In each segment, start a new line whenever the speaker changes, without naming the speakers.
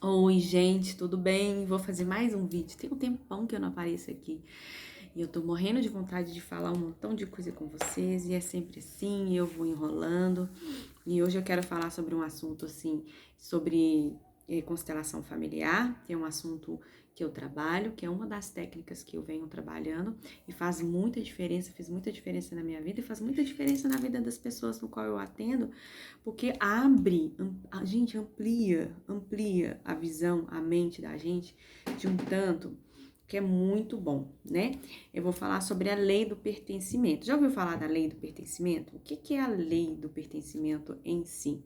Oi, gente, tudo bem? Vou fazer mais um vídeo. Tem um tempão que eu não apareço aqui. E eu tô morrendo de vontade de falar um montão de coisa com vocês. E é sempre assim, eu vou enrolando. E hoje eu quero falar sobre um assunto, assim, sobre constelação familiar, que é um assunto que eu trabalho, que é uma das técnicas que eu venho trabalhando. E faz muita diferença, fez muita diferença na minha vida. E faz muita diferença na vida das pessoas no qual eu atendo. Porque a gente amplia a visão, a mente da gente de um tanto que é muito bom, né? Eu vou falar sobre a lei do pertencimento. Já ouviu falar da lei do pertencimento? O que é a lei do pertencimento em si?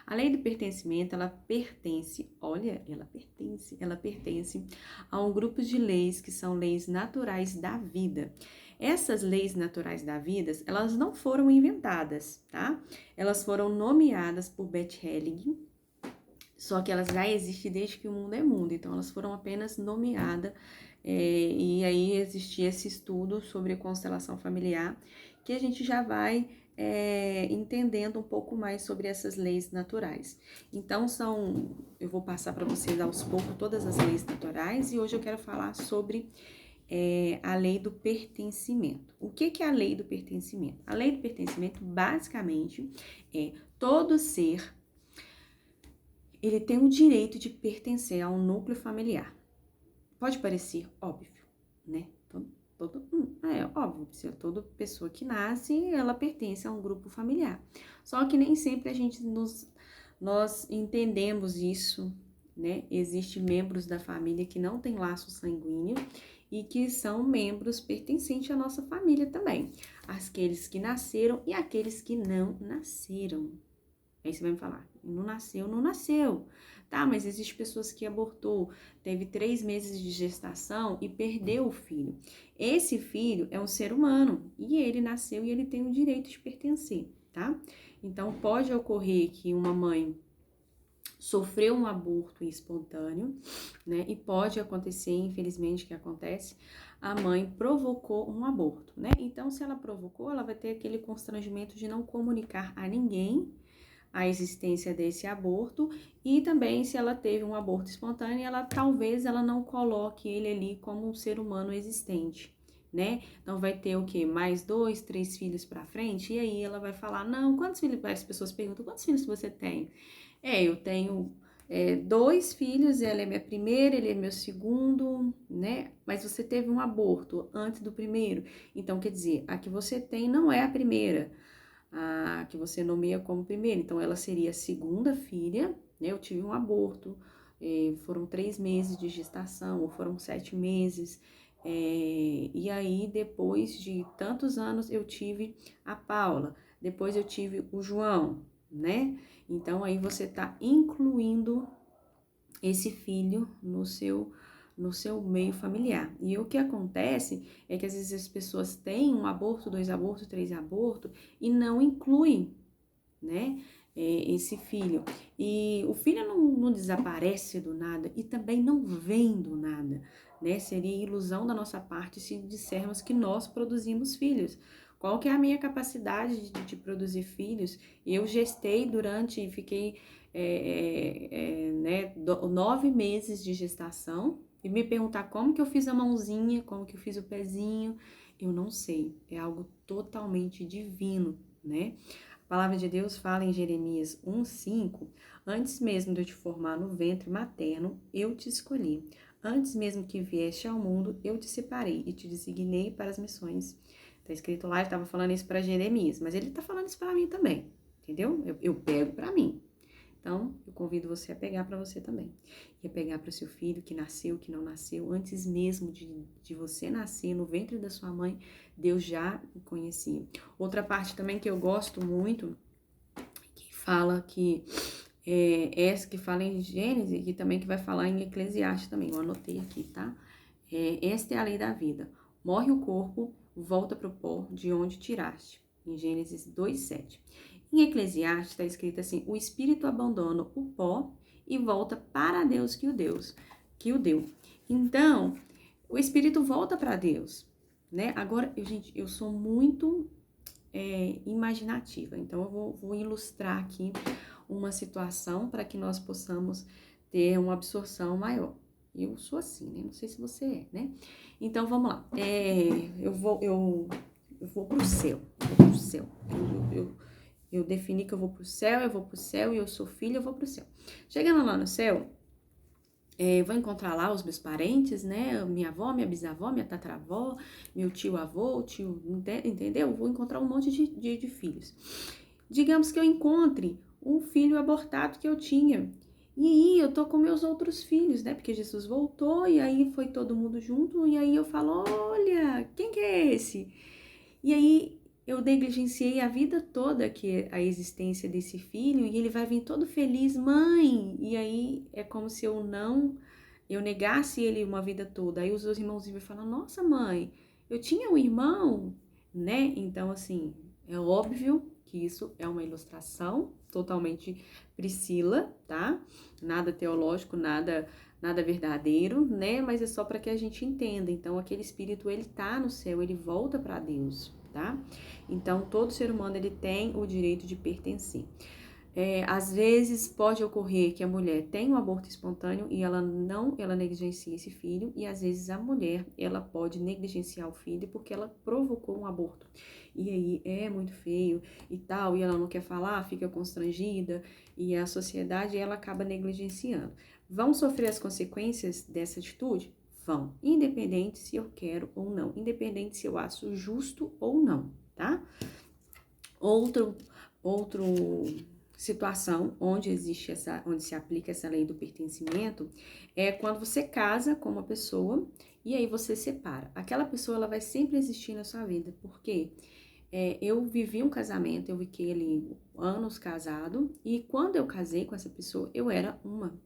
A lei do pertencimento, ela pertence a um grupo de leis que são leis naturais da vida. Essas leis naturais da vida, elas não foram inventadas, tá? Elas foram nomeadas por Beth Helling, só que elas já existem desde que o mundo é mundo, então elas foram apenas nomeadas, e aí existia esse estudo sobre a constelação familiar, que a gente já vai entendendo um pouco mais sobre essas leis naturais. Então eu vou passar para vocês aos poucos todas as leis naturais, e hoje eu quero falar sobre a lei do pertencimento. O que é a lei do pertencimento? A lei do pertencimento, basicamente, é todo ser, ele tem o direito de pertencer a um núcleo familiar. Pode parecer óbvio, né? É óbvio, toda pessoa que nasce, ela pertence a um grupo familiar. Só que nem sempre nós entendemos isso, né? Existem membros da família que não têm laço sanguíneo e que são membros pertencentes à nossa família também. Aqueles que nasceram e aqueles que não nasceram. Aí você vai me falar, não nasceu, não nasceu. Tá, mas existem pessoas que abortou, teve 3 meses de gestação e perdeu o filho. Esse filho é um ser humano e ele nasceu e ele tem o direito de pertencer, tá? Então, pode ocorrer que uma mãe sofreu um aborto espontâneo, né? E pode acontecer, infelizmente, que acontece, a mãe provocou um aborto, né? Então, se ela provocou, ela vai ter aquele constrangimento de não comunicar a ninguém a existência desse aborto, e também se ela teve um aborto espontâneo, talvez ela não coloque ele ali como um ser humano existente, né? Então vai ter o quê? Mais 2, 3 filhos para frente, e aí ela vai falar, não, quantos filhos? As pessoas perguntam, quantos filhos você tem? Eu tenho 2 filhos, ela é minha primeira, ele é meu segundo, né? Mas você teve um aborto antes do primeiro, então quer dizer, a que você tem não é a primeira, a que você nomeia como primeira. Então, ela seria a segunda filha, né? Eu tive um aborto, foram 3 meses de gestação, ou foram 7 meses. E aí, depois de tantos anos, eu tive a Paula. Depois eu tive o João, né? Então, aí você tá incluindo esse filho no seu meio familiar. E o que acontece é que às vezes as pessoas têm um aborto, 2 abortos, 3 abortos e não incluem, né, esse filho. E o filho não desaparece do nada e também não vem do nada, né? Seria ilusão da nossa parte se dissermos que nós produzimos filhos. Qual que é a minha capacidade de produzir filhos? Eu gestei fiquei né, 9 meses de gestação, e me perguntar como que eu fiz a mãozinha, como que eu fiz o pezinho, eu não sei. É algo totalmente divino, né? A palavra de Deus fala em Jeremias 1:5, antes mesmo de eu te formar no ventre materno, eu te escolhi. Antes mesmo que vieste ao mundo, eu te separei e te designei para as missões. Tá escrito lá, ele estava falando isso para Jeremias, mas ele tá falando isso para mim também, entendeu? Eu pego para mim. Então, eu convido você a pegar para você também. E a pegar para o seu filho que nasceu, que não nasceu, antes mesmo de você nascer no ventre da sua mãe, Deus já o conhecia. Outra parte também que eu gosto muito, que fala essa que fala em Gênesis, e também que vai falar em Eclesiastes também, eu anotei aqui, tá? Esta é a lei da vida. Morre o corpo, volta para o pó de onde tiraste. Em Gênesis 2:7. Em Eclesiastes está escrito assim: o espírito abandona o pó e volta para Deus que o deu. Então, o espírito volta para Deus, né? Agora, gente, eu sou muito imaginativa, então eu vou ilustrar aqui uma situação para que nós possamos ter uma absorção maior. Eu sou assim, né? Não sei se você é, né? Então, vamos lá. Eu vou pro céu. Eu vou pro céu. Eu defini que eu vou pro céu e eu sou filha, eu vou pro céu. Chegando lá no céu, vou encontrar lá os meus parentes, né? Minha avó, minha bisavó, minha tataravó, meu tio-avô, entendeu? Vou encontrar um monte de filhos. Digamos que eu encontre um filho abortado que eu tinha. E aí eu tô com meus outros filhos, né? Porque Jesus voltou e aí foi todo mundo junto. E aí eu falo, olha, quem que é esse? E aí eu negligenciei a vida toda que a existência desse filho e ele vai vir todo feliz, mãe. E aí é como se eu negasse ele uma vida toda. Aí os dois irmãozinhos falam, nossa mãe, eu tinha um irmão, né? Então assim, é óbvio que isso é uma ilustração totalmente Priscila, tá? Nada teológico, nada verdadeiro, né? Mas é só para que a gente entenda. Então, aquele espírito, ele tá no céu, ele volta para Deus, tá? Então, todo ser humano, ele tem o direito de pertencer. Às vezes pode ocorrer que a mulher tem um aborto espontâneo e ela negligencia esse filho, e às vezes a mulher, ela pode negligenciar o filho porque ela provocou um aborto. E aí é muito feio e tal, e ela não quer falar, fica constrangida, e a sociedade, ela acaba negligenciando. Vão sofrer as consequências dessa atitude? Vão, independente se eu quero ou não, independente se eu acho justo ou não, tá? Outro situação onde se aplica essa lei do pertencimento é quando você casa com uma pessoa e aí você separa. Aquela pessoa, ela vai sempre existir na sua vida, porque eu vivi um casamento, eu fiquei ali anos casado, e quando eu casei com essa pessoa, eu era uma.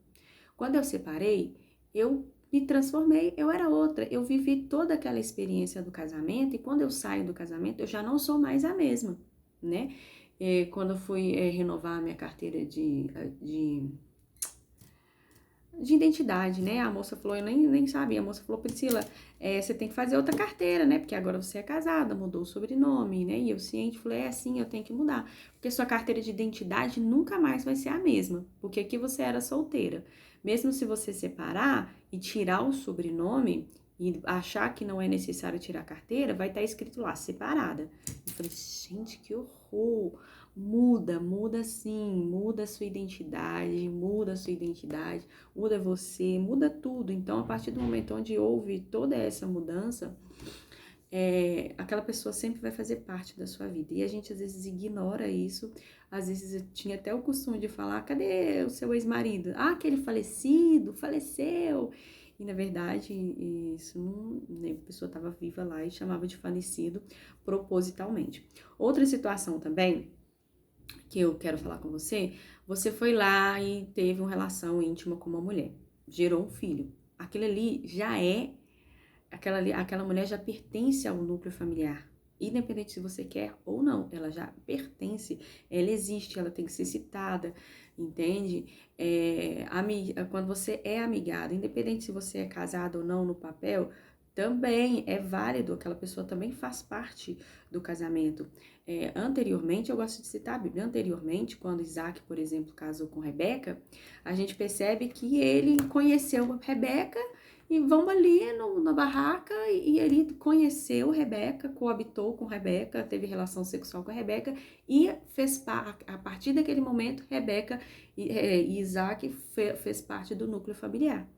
Quando eu separei, eu me transformei, eu era outra. Eu vivi toda aquela experiência do casamento, e quando eu saio do casamento, eu já não sou mais a mesma, né? Quando eu fui renovar a minha carteira de identidade, né? A moça falou, eu nem sabia, a moça falou, Priscila, você tem que fazer outra carteira, né? Porque agora você é casada, mudou o sobrenome, né? E eu ciente, falei, sim, eu tenho que mudar. Porque sua carteira de identidade nunca mais vai ser a mesma, porque aqui você era solteira. Mesmo se você separar e tirar o sobrenome e achar que não é necessário tirar a carteira, vai estar escrito lá, separada. Eu falei, gente, que horror! Muda sim, muda a sua identidade, muda você, muda tudo. Então, a partir do momento onde houve toda essa mudança, aquela pessoa sempre vai fazer parte da sua vida. E a gente às vezes ignora isso. Às vezes eu tinha até o costume de falar, cadê o seu ex-marido? Ah, aquele falecido, faleceu. E na verdade, isso não, né, a pessoa estava viva lá e chamava de falecido propositalmente. Outra situação também que eu quero falar com você, você foi lá e teve uma relação íntima com uma mulher, gerou um filho. Aquilo ali já aquela mulher já pertence ao núcleo familiar. Independente se você quer ou não, ela já pertence, ela existe, ela tem que ser citada, entende? Quando você é amigado, independente se você é casado ou não no papel, também é válido, aquela pessoa também faz parte do casamento. Anteriormente, eu gosto de citar a Bíblia, anteriormente, quando Isaac, por exemplo, casou com Rebeca, a gente percebe que ele conheceu Rebeca e vamos ali na barraca e ele conheceu Rebeca, coabitou com Rebeca, teve relação sexual com a Rebeca e a partir daquele momento, Rebeca e Isaac fez parte do núcleo familiar,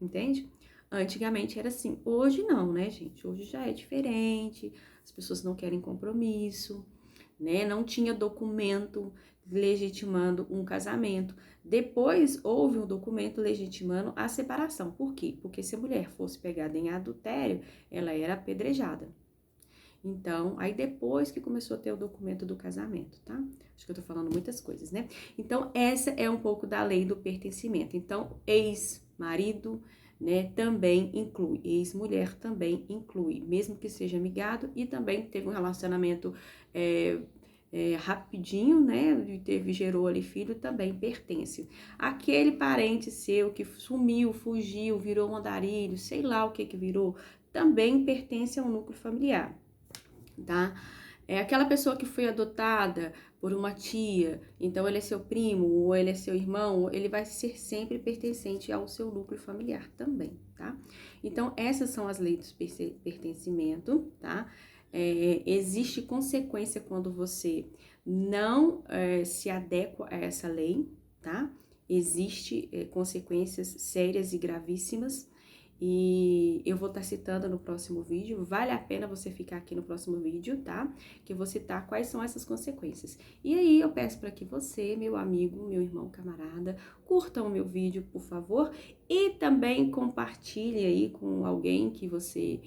entende? Antigamente era assim, hoje não, né, gente? Hoje já é diferente, as pessoas não querem compromisso, né? Não tinha documento legitimando um casamento. Depois houve um documento legitimando a separação. Por quê? Porque se a mulher fosse pegada em adultério, ela era apedrejada. Então, aí depois que começou a ter o documento do casamento, tá? Acho que eu tô falando muitas coisas, né? Então, essa é um pouco da lei do pertencimento. Então, ex-marido, né, também inclui, ex-mulher também inclui, mesmo que seja amigado e também teve um relacionamento rapidinho, né, gerou ali filho, também pertence. Aquele parente seu que sumiu, fugiu, virou um andarilho, sei lá o que virou, também pertence ao núcleo familiar, tá? É aquela pessoa que foi adotada por uma tia, então ele é seu primo ou ele é seu irmão, ele vai ser sempre pertencente ao seu núcleo familiar também, tá? Então, essas são as leis do pertencimento, tá? Existe consequência quando você não se adequa a essa lei, tá? Existe consequências sérias e gravíssimas. E eu vou estar citando no próximo vídeo, vale a pena você ficar aqui no próximo vídeo, tá? Que eu vou citar quais são essas consequências. E aí eu peço para que você, meu amigo, meu irmão, camarada, curtam o meu vídeo, por favor, e também compartilhe aí com alguém que você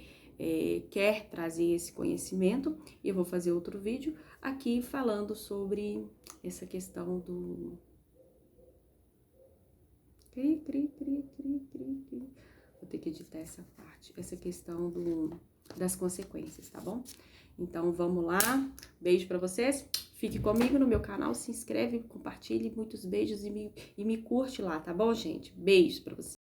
quer trazer esse conhecimento. E eu vou fazer outro vídeo aqui falando sobre essa questão do... Vou ter que editar essa parte, essa questão das consequências, tá bom? Então, vamos lá. Beijo pra vocês. Fique comigo no meu canal, se inscreve, compartilhe. Muitos beijos e me curte lá, tá bom, gente? Beijo pra vocês.